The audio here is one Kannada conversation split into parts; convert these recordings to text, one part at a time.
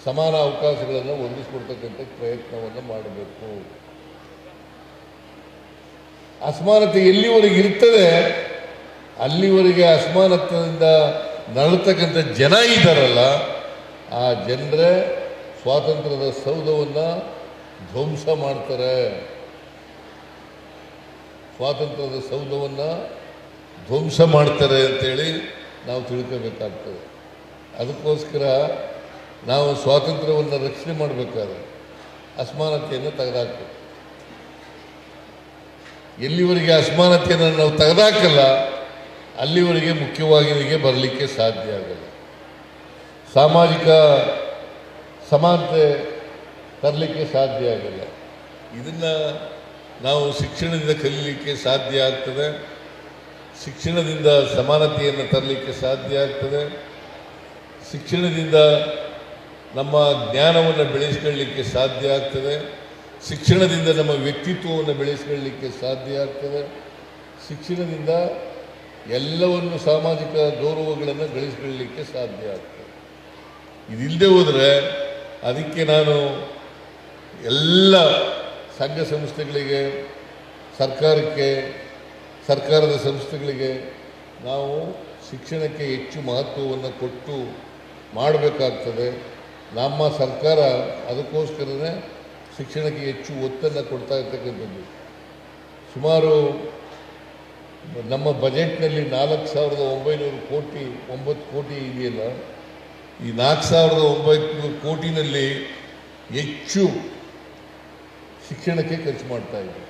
ಸಮಾನ ಅವಕಾಶಗಳನ್ನು ಒದಗಿಸ್ಕೊಡ್ತಕ್ಕಂಥ ಪ್ರಯತ್ನವನ್ನು ಮಾಡಬೇಕು. ಅಸಮಾನತೆ ಎಲ್ಲಿವರೆಗೆ ಇರ್ತದೆ ಅಲ್ಲಿವರೆಗೆ ಅಸಮಾನತೆಯಿಂದ ನರಳತಕ್ಕಂಥ ಜನ ಇದ್ದಾರಲ್ಲ, ಆ ಜನರೇ ಸ್ವಾತಂತ್ರ್ಯದ ಸೌಧವನ್ನು ಧ್ವಂಸ ಮಾಡ್ತಾರೆ. ಸ್ವಾತಂತ್ರ್ಯದ ಸೌಧವನ್ನು ಧ್ವಂಸ ಮಾಡ್ತಾರೆ ಅಂತೇಳಿ ನಾವು ತಿಳ್ಕೋಬೇಕಾಗ್ತದೆ. ಅದಕ್ಕೋಸ್ಕರ ನಾವು ಸ್ವಾತಂತ್ರ್ಯವನ್ನು ರಕ್ಷಣೆ ಮಾಡಬೇಕಾದ್ರೆ ಅಸಮಾನತೆಯನ್ನು ತೆಗೆದುಹಾಕಬೇಕು. ಎಲ್ಲಿವರೆಗೆ ಅಸಮಾನತೆಯನ್ನು ನಾವು ತೆಗೆದುಹಾಕಲ್ಲ ಅಲ್ಲಿವರೆಗೆ ಮುಖ್ಯವಾಹಿನಿಗೆ ಬರಲಿಕ್ಕೆ ಸಾಧ್ಯ ಆಗಲ್ಲ. ಸಾಮಾಜಿಕ ಸಮಾನತೆ ತರಲಿಕ್ಕೆ ಸಾಧ್ಯ ಆಗಲ್ಲ. ಇದನ್ನು ನಾವು ಶಿಕ್ಷಣದಿಂದ ಕಲೀಲಿಕ್ಕೆ ಸಾಧ್ಯ ಆಗ್ತದೆ. ಶಿಕ್ಷಣದಿಂದ ಸಮಾನತೆಯನ್ನು ತರಲಿಕ್ಕೆ ಸಾಧ್ಯ ಆಗ್ತದೆ. ಶಿಕ್ಷಣದಿಂದ ನಮ್ಮ ಜ್ಞಾನವನ್ನು ಬೆಳೆಸ್ಕೊಳ್ಳಲಿಕ್ಕೆ ಸಾಧ್ಯ ಆಗ್ತದೆ. ಶಿಕ್ಷಣದಿಂದ ನಮ್ಮ ವ್ಯಕ್ತಿತ್ವವನ್ನು ಬೆಳೆಸ್ಕೊಳ್ಳಲಿಕ್ಕೆ ಸಾಧ್ಯ ಆಗ್ತದೆ. ಶಿಕ್ಷಣದಿಂದ ಎಲ್ಲವನ್ನು ಸಾಮಾಜಿಕ ಗೌರವಗಳನ್ನು ಗಳಿಸ್ಕೊಳ್ಳಲಿಕ್ಕೆ ಸಾಧ್ಯ ಆಗ್ತದೆ. ಇದಿಲ್ಲದೆ ಹೋದರೆ ಅದಕ್ಕೆ ನಾನು ಎಲ್ಲ ಸಂಘ ಸಂಸ್ಥೆಗಳಿಗೆ, ಸರ್ಕಾರದ ಸಂಸ್ಥೆಗಳಿಗೆ ನಾವು ಶಿಕ್ಷಣಕ್ಕೆ ಹೆಚ್ಚು ಮಹತ್ವವನ್ನು ಕೊಟ್ಟು ಮಾಡಬೇಕಾಗ್ತದೆ. ನಮ್ಮ ಸರ್ಕಾರ ಅದಕ್ಕೋಸ್ಕರನೇ ಶಿಕ್ಷಣಕ್ಕೆ ಹೆಚ್ಚು ಒತ್ತನ್ನು ಕೊಡ್ತಾ ಇರ್ತಕ್ಕಂಥದ್ದು. ಸುಮಾರು ನಮ್ಮ ಬಜೆಟ್ನಲ್ಲಿ 4,900 ಕೋಟಿ ಇದೆಯಲ್ಲ, ಈ 4,900 ಕೋಟಿನಲ್ಲಿ ಹೆಚ್ಚು ಶಿಕ್ಷಣಕ್ಕೆ ಖರ್ಚು ಮಾಡ್ತಾ ಇದ್ದೀವಿ.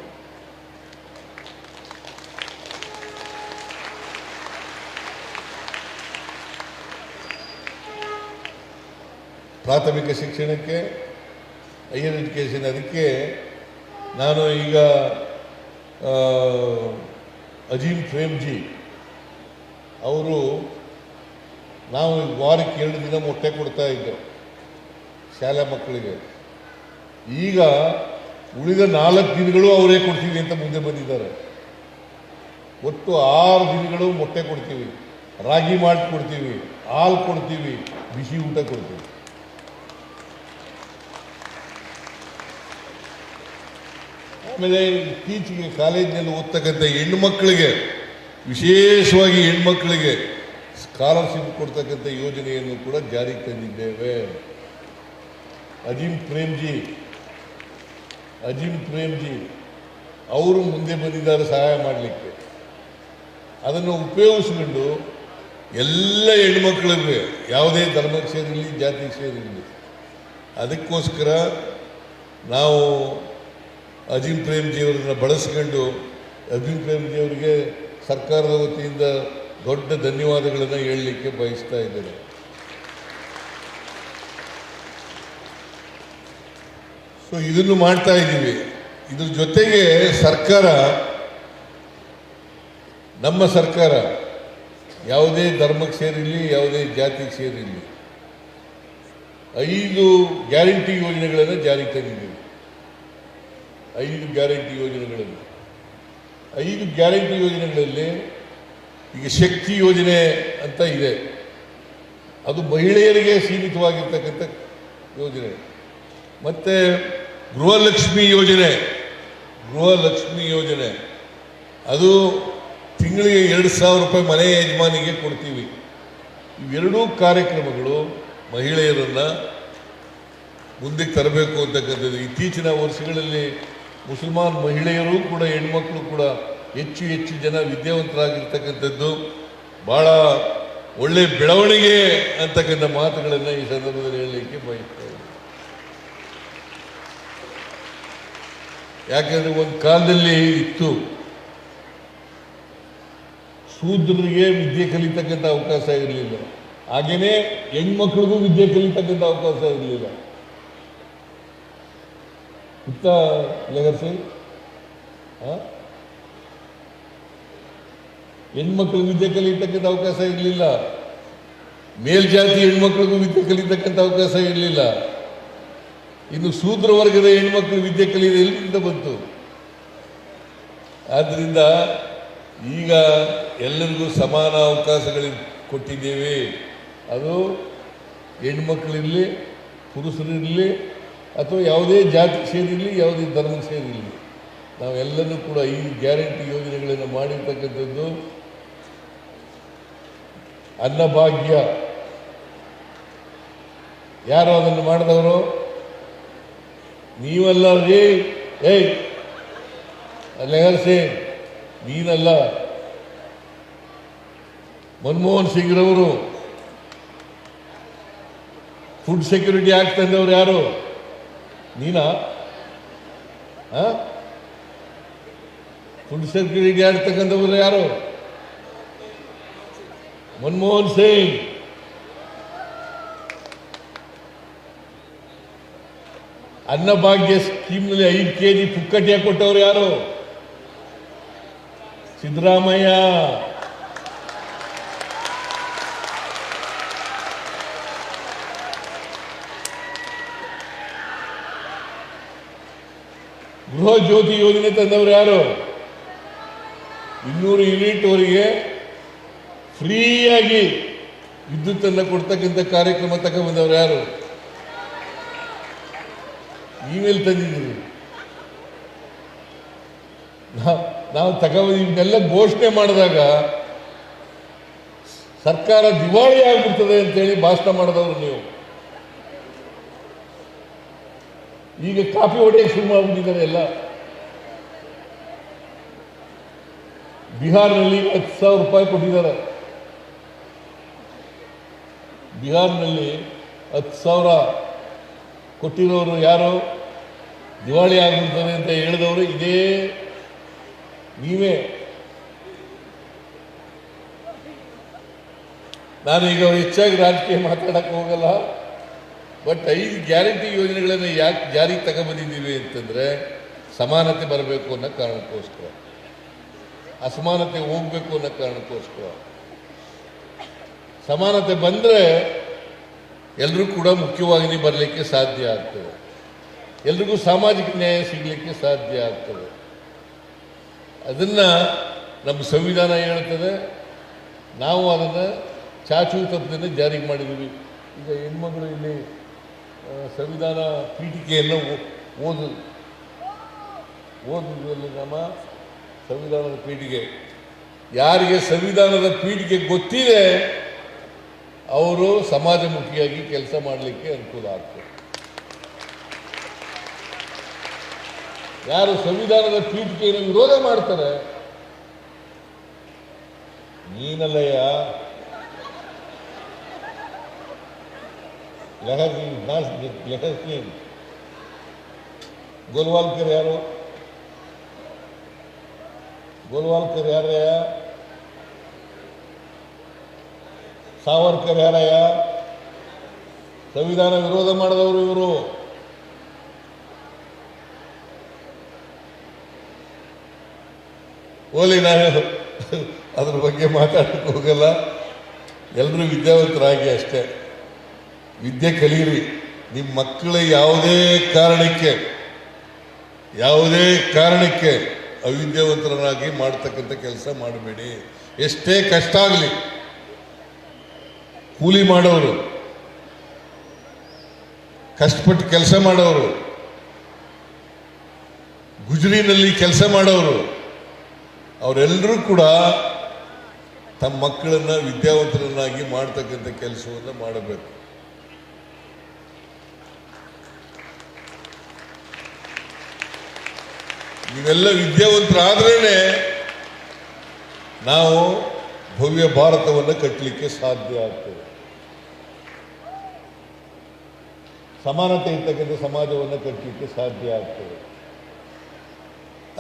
ಪ್ರಾಥಮಿಕ ಶಿಕ್ಷಣಕ್ಕೆ, ಹೈಯರ್ ಎಜುಕೇಷನ್, ಅದಕ್ಕೆ ನಾನು ಈಗ ಅಜೀಂ ಪ್ರೇಮ್ಜಿ ಅವರು, ನಾವು ವಾರಕ್ಕೆ 2 ದಿನ ಮೊಟ್ಟೆ ಕೊಡ್ತಾ ಇದ್ದೆವು ಶಾಲಾ ಮಕ್ಕಳಿಗೆ. ಈಗ ಉಳಿದ 4 ದಿನಗಳು ಅವರೇ ಕೊಡ್ತೀವಿ ಅಂತ ಮುಂದೆ ಬಂದಿದ್ದಾರೆ. ಒಟ್ಟು 6 ದಿನಗಳು ಮೊಟ್ಟೆ ಕೊಡ್ತೀವಿ, ರಾಗಿ ಮಾಲ್ಟ್ ಕೊಡ್ತೀವಿ, ಹಾಲು ಕೊಡ್ತೀವಿ, ಬಿಸಿ ಊಟ ಕೊಡ್ತೀವಿ. ಆಮೇಲೆ ಇತ್ತೀಚೆಗೆ ಕಾಲೇಜಿನಲ್ಲಿ ಓದ್ತಕ್ಕಂಥ ಹೆಣ್ಮಕ್ಳಿಗೆ, ವಿಶೇಷವಾಗಿ ಹೆಣ್ಮಕ್ಳಿಗೆ ಸ್ಕಾಲರ್ಶಿಪ್ ಕೊಡ್ತಕ್ಕಂಥ ಯೋಜನೆಯನ್ನು ಕೂಡ ಜಾರಿಗೆ ತಂದಿದ್ದೇವೆ. ಅಜೀಂ ಪ್ರೇಮ್ಜಿ ಅವರು ಮುಂದೆ ಬಂದಿದ್ದಾರೆ ಸಹಾಯ ಮಾಡಲಿಕ್ಕೆ. ಅದನ್ನು ಉಪಯೋಗಿಸ್ಕೊಂಡು ಎಲ್ಲ ಹೆಣ್ಮಕ್ಳಿಗೆ, ಯಾವುದೇ ಧರ್ಮಕ್ಕೆ ಸೇರಿರಲಿ, ಜಾತಿಗೆ ಸೇರಿರಲಿ, ಅದಕ್ಕೋಸ್ಕರ ನಾವು ಅಜೀಂ ಪ್ರೇಮ್ಜಿಯವರನ್ನು ಬಳಸ್ಕೊಂಡು ಅಜೀಂ ಪ್ರೇಮ್ಜಿಯವರಿಗೆ ಸರ್ಕಾರದ ವತಿಯಿಂದ ದೊಡ್ಡ ಧನ್ಯವಾದಗಳನ್ನು ಹೇಳಲಿಕ್ಕೆ ಬಯಸ್ತಾ ಇದ್ದೇನೆ. ಸೊ ಇದನ್ನು ಮಾಡ್ತಾ ಇದ್ದೀವಿ. ಇದ್ರ ಜೊತೆಗೆ ನಮ್ಮ ಸರ್ಕಾರ ಯಾವುದೇ ಧರ್ಮಕ್ಕೆ ಸೇರಿರಲಿ, ಯಾವುದೇ ಜಾತಿಗೆ ಸೇರಿರಲಿ, 5 ಗ್ಯಾರಂಟಿ ಯೋಜನೆಗಳನ್ನು ಜಾರಿಗೆ ತಂದಿದ್ದೀವಿ. 5 ಗ್ಯಾರಂಟಿ ಯೋಜನೆಗಳಲ್ಲಿ ಈಗ ಶಕ್ತಿ ಯೋಜನೆ ಅಂತ ಇದೆ. ಅದು ಮಹಿಳೆಯರಿಗೆ ಸೀಮಿತವಾಗಿರ್ತಕ್ಕಂಥ ಯೋಜನೆ. ಮತ್ತು ಗೃಹಲಕ್ಷ್ಮಿ ಯೋಜನೆ ಅದು ತಿಂಗಳಿಗೆ 2,000 ರೂಪಾಯಿ ಮನೆ ಯಜಮಾನಿಗೆ ಕೊಡ್ತೀವಿ. ಇವೆರಡೂ ಕಾರ್ಯಕ್ರಮಗಳು ಮಹಿಳೆಯರನ್ನು ಮುಂದಕ್ಕೆ ತರಬೇಕು ಅಂತಕ್ಕಂಥದ್ದು. ಇತ್ತೀಚಿನ ವರ್ಷಗಳಲ್ಲಿ ಮುಸಲ್ಮಾನ್ ಮಹಿಳೆಯರು ಕೂಡ, ಹೆಣ್ಮಕ್ಳು ಕೂಡ ಹೆಚ್ಚು ಜನ ವಿದ್ಯಾವಂತರಾಗಿರ್ತಕ್ಕಂಥದ್ದು ಭಾಳ ಒಳ್ಳೆಯ ಬೆಳವಣಿಗೆ ಅಂತಕ್ಕಂಥ ಮಾತುಗಳನ್ನು ಈ ಸಂದರ್ಭದಲ್ಲಿ ಹೇಳಲಿಕ್ಕೆ ಬಯಸ್ತಾ ಇದ್ದೀನಿ. ಯಾಕೆಂದರೆ ಒಂದು ಕಾಲದಲ್ಲಿ ಇತ್ತು, ಶೂದ್ರರಿಗೆ ವಿದ್ಯೆ ಕಲಿತಕ್ಕಂಥ ಅವಕಾಶ ಇರಲಿಲ್ಲ, ಹಾಗೆಯೇ ಹೆಣ್ಮಕ್ಳಿಗೂ ವಿದ್ಯೆ ಕಲಿತಕ್ಕಂಥ ಅವಕಾಶ ಇರಲಿಲ್ಲ. ಹೆಣ್ಮಕ್ಳಿಗೆ ವಿದ್ಯೆ ಕಲಿತಕ್ಕಂಥ ಅವಕಾಶ ಇರಲಿಲ್ಲ, ಮೇಲ್ಜಾತಿ ಹೆಣ್ಮಕ್ಳಿಗೂ ವಿದ್ಯೆ ಕಲಿತಕ್ಕಂಥ ಅವಕಾಶ ಇರಲಿಲ್ಲ. ಇನ್ನು ಶೂದ್ರ ವರ್ಗದ ಹೆಣ್ಮಕ್ಳು ವಿದ್ಯೆ ಕಲಿಯೋದು ಎಲ್ಲಿಂದ ಬಂತು? ಆದ್ದರಿಂದ ಈಗ ಎಲ್ಲರಿಗೂ ಸಮಾನ ಅವಕಾಶಗಳು ಕೊಟ್ಟಿದ್ದೇವೆ. ಅದು ಹೆಣ್ಮಕ್ಳಿರಲಿ, ಪುರುಷರಿರಲಿ ಅಥವಾ ಯಾವುದೇ ಜಾತಿ ಸೇರಿರಲಿ, ಯಾವುದೇ ಧರ್ಮ ಸೇರಿರಲಿ, ನಾವೆಲ್ಲರೂ ಕೂಡ ಈ ಗ್ಯಾರಂಟಿ ಯೋಜನೆಗಳನ್ನು ಮಾಡಿರ್ತಕ್ಕಂಥದ್ದು ಅನ್ನಭಾಗ್ಯ. ಯಾರು ಅದನ್ನು ಮಾಡಿದವರು? ನೀವಲ್ಲ ರೀ. ಅಲ್ಲೇ ನೀನಲ್ಲ, ಮನಮೋಹನ್ ಸಿಂಗ್ ರವರು. ಫುಡ್ ಸೆಕ್ಯೂರಿಟಿ ಆಕ್ಟ್ ತಂದವರು ಯಾರು? ನೀನಾ? ಫುಡ್ ಸೆಕ್ಯೂರಿಟಿ ಆಕ್ಟ್ ತಕ್ಕಂಥವ್ರು ಯಾರು? ಮನಮೋಹನ್ ಸಿಂಗ್. ಅನ್ನಭಾಗ್ಯ ಸ್ಕೀಮ್ನಲ್ಲಿ 5 kg ಪುಕ್ಕಟೆ ಕೊಟ್ಟವರು ಯಾರು? ಸಿದ್ದರಾಮಯ್ಯ. ಗೃಹ ಜ್ಯೋತಿ ಯೋಜನೆ ತಂದವರು ಯಾರು? 200 ಯೂನಿಟ್ ಅವರಿಗೆ ಫ್ರೀಯಾಗಿ ವಿದ್ಯುತ್ತನ್ನು ಕೊಡ್ತಕ್ಕಂಥ ಕಾರ್ಯಕ್ರಮ ತಗೊಂಡ್ಬಂದವರು ಯಾರು? ನೀವೆಲ್ಲಿ ತಂದಿದ್ದೀರಿ? ನಾವು ಇವನ್ನೆಲ್ಲ ಘೋಷಣೆ ಮಾಡಿದಾಗ ಸರ್ಕಾರ ದಿವಾಳಿ ಆಗ್ಬಿಡ್ತದೆ ಅಂತೇಳಿ ಭಾಷಣ ಮಾಡಿದವರು ನೀವು. ಈಗ ಕಾಫಿ ಹೊಡೆಯಕ್ಕೆ ಶುರು ಮಾಡಿಬಿಟ್ಟಿದ್ದಾರೆ ಎಲ್ಲ. ಬಿಹಾರ್ನಲ್ಲಿ 10,000 ರೂಪಾಯಿ ಕೊಟ್ಟಿದ್ದಾರೆ. ಬಿಹಾರ್ನಲ್ಲಿ 10,000 ಕೊಟ್ಟಿರೋರು ಯಾರು? ದಿವಾಳಿ ಆಗ್ಬಿಡ್ತಾರೆ ಅಂತ ಹೇಳಿದವರು ಇದೇ ನೀವೇ. ನಾನೀಗ ಹೆಚ್ಚಾಗಿ ರಾಜಕೀಯ ಮಾತಾಡಕ್ಕೆ ಹೋಗಲ್ಲ. ಬಟ್ 5 ಗ್ಯಾರಂಟಿ ಯೋಜನೆಗಳನ್ನು ಯಾಕೆ ಜಾರಿಗೆ ತಗೊಂಡ್ಬಂದಿದ್ದೀವಿ ಅಂತಂದರೆ ಸಮಾನತೆ ಬರಬೇಕು ಅನ್ನೋ ಕಾರಣಕ್ಕೋಸ್ಕರ, ಅಸಮಾನತೆ ಹೋಗಬೇಕು ಅನ್ನೋ ಕಾರಣಕ್ಕೋಸ್ಕರ. ಸಮಾನತೆ ಬಂದರೆ ಎಲ್ಲರೂ ಕೂಡ ಮುಖ್ಯವಾಹಿನಿ ಬರಲಿಕ್ಕೆ ಸಾಧ್ಯ ಆಗ್ತದೆ, ಎಲ್ರಿಗೂ ಸಾಮಾಜಿಕ ನ್ಯಾಯ ಸಿಗಲಿಕ್ಕೆ ಸಾಧ್ಯ ಆಗ್ತದೆ. ಅದನ್ನು ನಮ್ಮ ಸಂವಿಧಾನ ಹೇಳ್ತದೆ. ನಾವು ಅದನ್ನು ಚಾಚು ತಪ್ಪದೆ ಜಾರಿಗೆ ಮಾಡಿದ್ದೀವಿ. ಈಗ ಹೆಣ್ಮಗಳು ಇಲ್ಲಿ ಸಂವಿಧಾನ ಪೀಠಿಕೆಯನ್ನು ಓದುವುದರಲ್ಲಿ ನಮ್ಮ ಸಂವಿಧಾನದ ಪೀಠಿಕೆ, ಯಾರಿಗೆ ಸಂವಿಧಾನದ ಪೀಠಿಕೆ ಗೊತ್ತಿದೆ ಅವರು ಸಮಾಜಮುಖಿಯಾಗಿ ಕೆಲಸ ಮಾಡಲಿಕ್ಕೆ ಅನುಕೂಲ ಆಗ್ತದೆ. ಯಾರು ಸಂವಿಧಾನದ ಪೀಠಿಕೆಯನ್ನು ವಿರೋಧ ಮಾಡ್ತಾರೆ, ನೀನಲ್ಲಯ್ಯ ಗೋಲ್ವಾಲ್ಕರ್ ಯಾರು? ಗೋಲ್ವಾಲ್ಕರ್ ಯಾರಯ್ಯ? ಸಾವರ್ಕರ್ ಯಾರಯ್ಯ? ಸಂವಿಧಾನ ವಿರೋಧ ಮಾಡಿದವರು ಇವರು. ಓಲಿ ನಾನು ಅದ್ರ ಬಗ್ಗೆ ಮಾತಾಡಕ್ಕೆ ಹೋಗಲ್ಲ. ಎಲ್ಲರೂ ವಿದ್ಯಾವಂತರಾಗಿ ಅಷ್ಟೇ, ವಿದ್ಯೆ ಕಲೀರಿ. ನಿಮ್ಮ ಮಕ್ಕಳ ಯಾವುದೇ ಕಾರಣಕ್ಕೆ ಅವಿದ್ಯಾವಂತರನ್ನಾಗಿ ಮಾಡ್ತಕ್ಕಂಥ ಕೆಲಸ ಮಾಡಬೇಡಿ. ಎಷ್ಟೇ ಕಷ್ಟ ಆಗಲಿ, ಕೂಲಿ ಮಾಡೋರು, ಕಷ್ಟಪಟ್ಟು ಕೆಲಸ ಮಾಡೋರು, ಗುಜರಿನಲ್ಲಿ ಕೆಲಸ ಮಾಡೋರು, ಅವರೆಲ್ಲರೂ ಕೂಡ ತಮ್ಮ ಮಕ್ಕಳನ್ನು ವಿದ್ಯಾವಂತರನ್ನಾಗಿ ಮಾಡ್ತಕ್ಕಂಥ ಕೆಲಸವನ್ನು ಮಾಡಬೇಕು. ನೀವೆಲ್ಲ ವಿದ್ಯಾವಂತರಾದ್ರೇ ನಾವು ಭವ್ಯ ಭಾರತವನ್ನು ಕಟ್ಟಲಿಕ್ಕೆ ಸಾಧ್ಯ ಆಗ್ತದೆ. ಸಮಾನತೆ ಇರ್ತಕ್ಕಂಥ ಸಮಾಜವನ್ನು ಕಟ್ಟಲಿಕ್ಕೆ ಸಾಧ್ಯ ಆಗ್ತದೆ.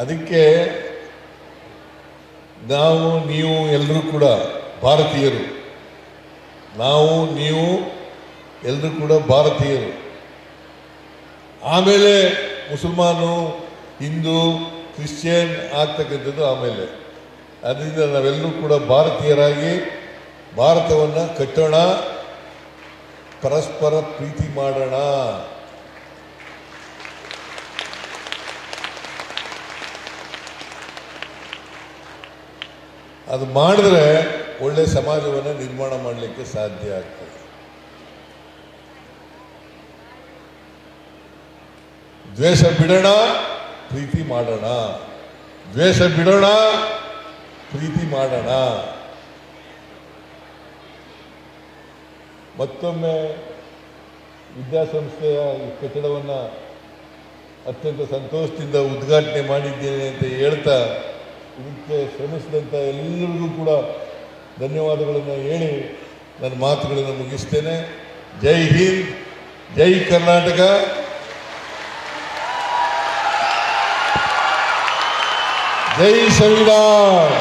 ಅದಕ್ಕೆ ನಾವು ನೀವು ಎಲ್ಲರೂ ಕೂಡ ಭಾರತೀಯರು, ನೀವು ಎಲ್ಲರೂ ಕೂಡ ಭಾರತೀಯರು. ಆಮೇಲೆ ಮುಸಲ್ಮಾನು, ಹಿಂದೂ, ಕ್ರಿಶ್ಚಿಯನ್ ಆಗ್ತಕ್ಕಂಥದ್ದು ಆಮೇಲೆ. ಅದರಿಂದ ನಾವೆಲ್ಲರೂ ಕೂಡ ಭಾರತೀಯರಾಗಿ ಭಾರತವನ್ನು ಕಟ್ಟೋಣ, ಪರಸ್ಪರ ಪ್ರೀತಿ ಮಾಡೋಣ. ಅದು ಮಾಡಿದ್ರೆ ಒಳ್ಳೆ ಸಮಾಜವನ್ನು ನಿರ್ಮಾಣ ಮಾಡಲಿಕ್ಕೆ ಸಾಧ್ಯ ಆಗ್ತದೆ. ದ್ವೇಷ ಬಿಡೋಣ, ಪ್ರೀತಿ ಮಾಡೋಣ. ದ್ವೇಷ ಬಿಡೋಣ, ಪ್ರೀತಿ ಮಾಡೋಣ. ಮತ್ತೊಮ್ಮೆ ವಿದ್ಯಾಸಂಸ್ಥೆಯ ಈ ಕಟ್ಟಡವನ್ನು ಅತ್ಯಂತ ಸಂತೋಷದಿಂದ ಉದ್ಘಾಟನೆ ಮಾಡಿದ್ದೇನೆ ಅಂತ ಹೇಳ್ತಾ, ಇದಕ್ಕೆ ಶ್ರಮಿಸಿದಂಥ ಎಲ್ಲರಿಗೂ ಕೂಡ ಧನ್ಯವಾದಗಳನ್ನು ಹೇಳಿ ನನ್ನ ಮಾತುಗಳನ್ನು ಮುಗಿಸ್ತೇನೆ. ಜೈ ಹಿಂದ್, ಜೈ ಕರ್ನಾಟಕ, ಜೈ ಸಂವಿಧಾನ.